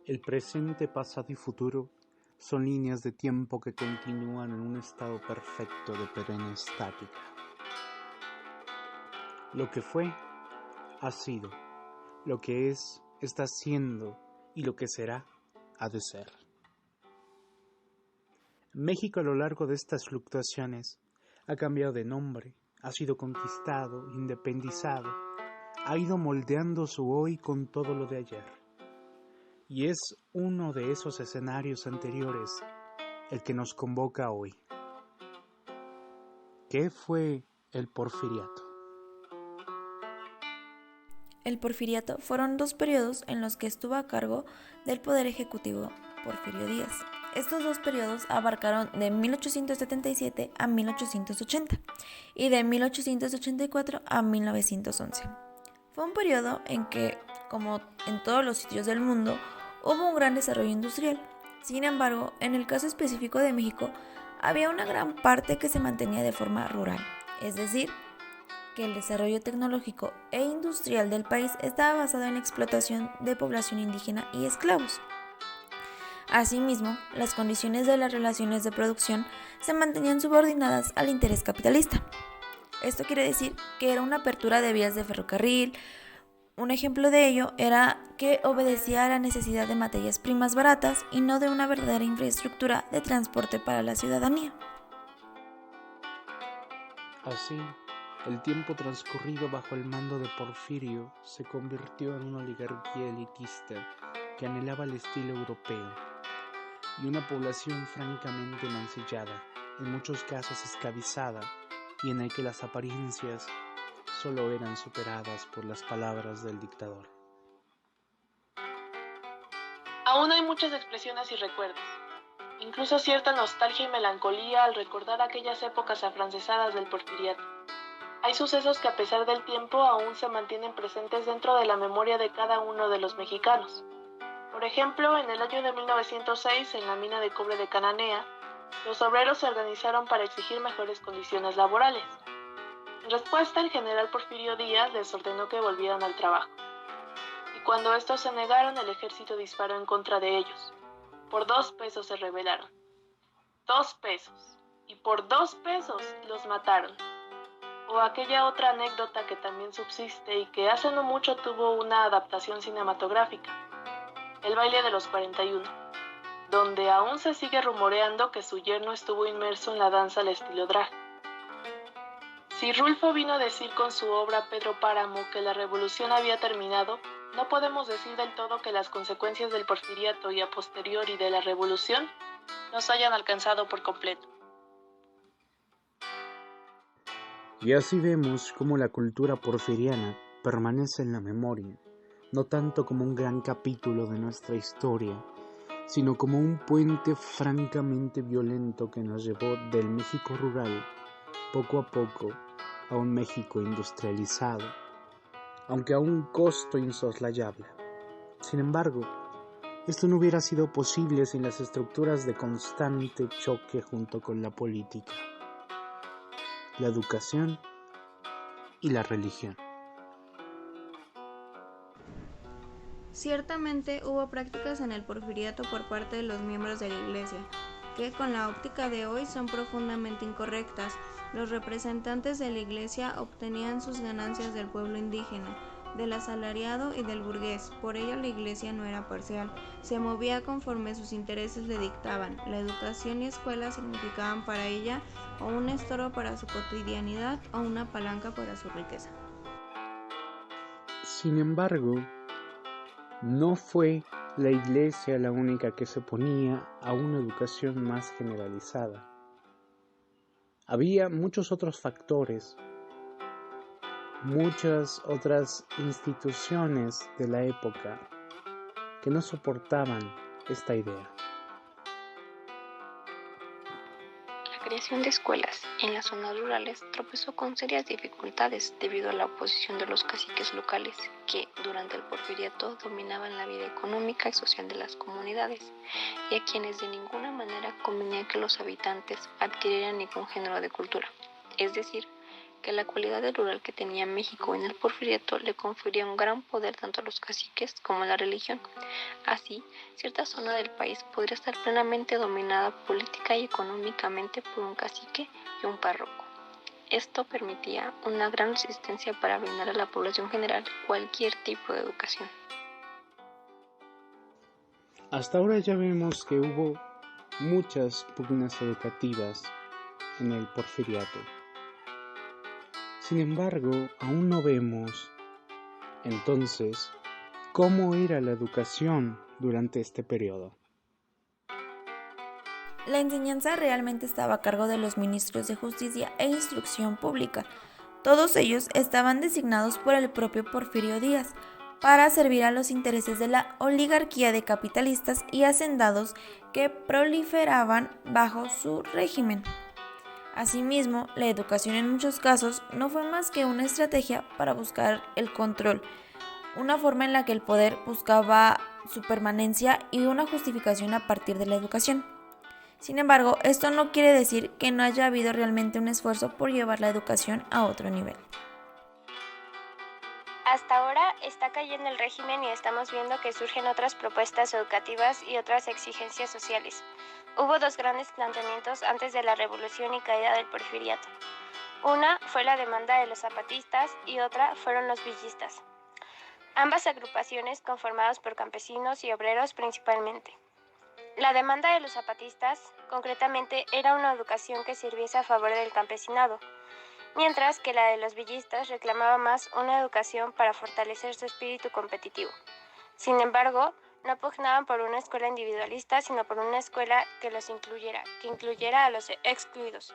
El presente, pasado y futuro son líneas de tiempo que continúan en un estado perfecto de perenne estática. Lo que fue, ha sido. Lo que es, está siendo. Y lo que será, ha de ser. México, a lo largo de estas fluctuaciones, ha cambiado de nombre, ha sido conquistado, independizado, ha ido moldeando su hoy con todo lo de ayer. Y es uno de esos escenarios anteriores el que nos convoca hoy. ¿Qué fue el Porfiriato? El Porfiriato fueron 2 periodos en los que estuvo a cargo del Poder Ejecutivo Porfirio Díaz. Estos 2 periodos abarcaron de 1877 a 1880 y de 1884 a 1911. Fue un periodo en que, como en todos los sitios del mundo, hubo un gran desarrollo industrial. Sin embargo, en el caso específico de México, había una gran parte que se mantenía de forma rural, es decir, que el desarrollo tecnológico e industrial del país estaba basado en la explotación de población indígena y esclavos. Asimismo, las condiciones de las relaciones de producción se mantenían subordinadas al interés capitalista. Esto quiere decir que era una apertura de vías de ferrocarril. Un ejemplo de ello era que obedecía a la necesidad de materias primas baratas y no de una verdadera infraestructura de transporte para la ciudadanía. Así, el tiempo transcurrido bajo el mando de Porfirio se convirtió en una oligarquía elitista que anhelaba el estilo europeo y una población francamente mancillada, en muchos casos esclavizada, y en el que las apariencias solo eran superadas por las palabras del dictador. Aún hay muchas expresiones y recuerdos, incluso cierta nostalgia y melancolía al recordar aquellas épocas afrancesadas del Porfiriato. Hay sucesos que a pesar del tiempo aún se mantienen presentes dentro de la memoria de cada uno de los mexicanos. Por ejemplo, en el año de 1906, en la mina de cobre de Cananea, los obreros se organizaron para exigir mejores condiciones laborales. En respuesta, el general Porfirio Díaz les ordenó que volvieran al trabajo. Y cuando estos se negaron, el ejército disparó en contra de ellos. Por 2 pesos se rebelaron. 2 pesos. Y por 2 pesos los mataron. O aquella otra anécdota que también subsiste y que hace no mucho tuvo una adaptación cinematográfica, el baile de los 41, donde aún se sigue rumoreando que su yerno estuvo inmerso en la danza al estilo drag. Si Rulfo vino a decir con su obra Pedro Páramo que la revolución había terminado, no podemos decir del todo que las consecuencias del porfiriato y a posteriori de la revolución nos hayan alcanzado por completo. Y así vemos cómo la cultura porfiriana permanece en la memoria, no tanto como un gran capítulo de nuestra historia, sino como un puente francamente violento que nos llevó del México rural, poco a poco, a un México industrializado, aunque a un costo insoslayable. Sin embargo, esto no hubiera sido posible sin las estructuras de constante choque junto con la política, la educación y la religión. Ciertamente hubo prácticas en el porfiriato por parte de los miembros de la Iglesia, que con la óptica de hoy son profundamente incorrectas. Los representantes de la Iglesia obtenían sus ganancias del pueblo indígena, del asalariado y del burgués. Por ello la Iglesia no era parcial, se movía conforme sus intereses le dictaban. La educación y escuela significaban para ella o un estorbo para su cotidianidad o una palanca para su riqueza. Sin embargo, no fue la Iglesia la única que se oponía a una educación más generalizada. Había muchos otros factores, muchas otras instituciones de la época que no soportaban esta idea. La creación de escuelas en las zonas rurales tropezó con serias dificultades debido a la oposición de los caciques locales que, durante el porfiriato, dominaban la vida económica y social de las comunidades y a quienes de ninguna manera convenía que los habitantes adquirieran ningún género de cultura, es decir, que la cualidad de rural que tenía México en el Porfiriato le confería un gran poder tanto a los caciques como a la religión. Así, cierta zona del país podría estar plenamente dominada política y económicamente por un cacique y un párroco. Esto permitía una gran resistencia para brindar a la población general cualquier tipo de educación. Hasta ahora ya vemos que hubo muchas pugnas educativas en el Porfiriato. Sin embargo, aún no vemos, entonces, cómo era la educación durante este periodo. La enseñanza realmente estaba a cargo de los ministros de Justicia e Instrucción Pública. Todos ellos estaban designados por el propio Porfirio Díaz para servir a los intereses de la oligarquía de capitalistas y hacendados que proliferaban bajo su régimen. Asimismo, la educación en muchos casos no fue más que una estrategia para buscar el control, una forma en la que el poder buscaba su permanencia y una justificación a partir de la educación. Sin embargo, esto no quiere decir que no haya habido realmente un esfuerzo por llevar la educación a otro nivel. Hasta ahora está cayendo el régimen y estamos viendo que surgen otras propuestas educativas y otras exigencias sociales. Hubo dos grandes planteamientos antes de la revolución y caída del Porfiriato. Una fue la demanda de los zapatistas y otra fueron los villistas. Ambas agrupaciones conformadas por campesinos y obreros principalmente. La demanda de los zapatistas, concretamente, era una educación que sirviese a favor del campesinado, mientras que la de los villistas reclamaba más una educación para fortalecer su espíritu competitivo. Sin embargo, no pugnaban por una escuela individualista, sino por una escuela que los incluyera, que incluyera a los excluidos.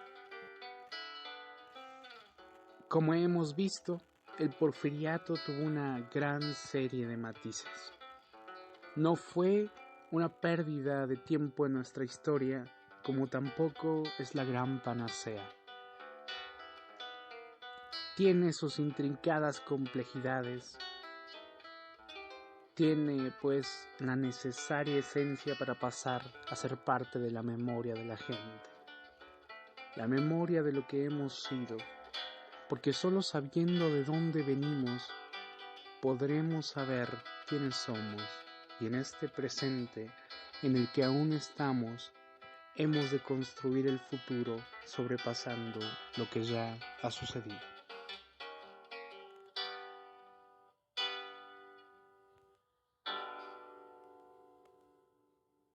Como hemos visto, el Porfiriato tuvo una gran serie de matices. No fue una pérdida de tiempo en nuestra historia, como tampoco es la gran panacea. Tiene sus intrincadas complejidades, tiene pues la necesaria esencia para pasar a ser parte de la memoria de la gente, la memoria de lo que hemos sido, porque solo sabiendo de dónde venimos podremos saber quiénes somos, y en este presente en el que aún estamos hemos de construir el futuro sobrepasando lo que ya ha sucedido.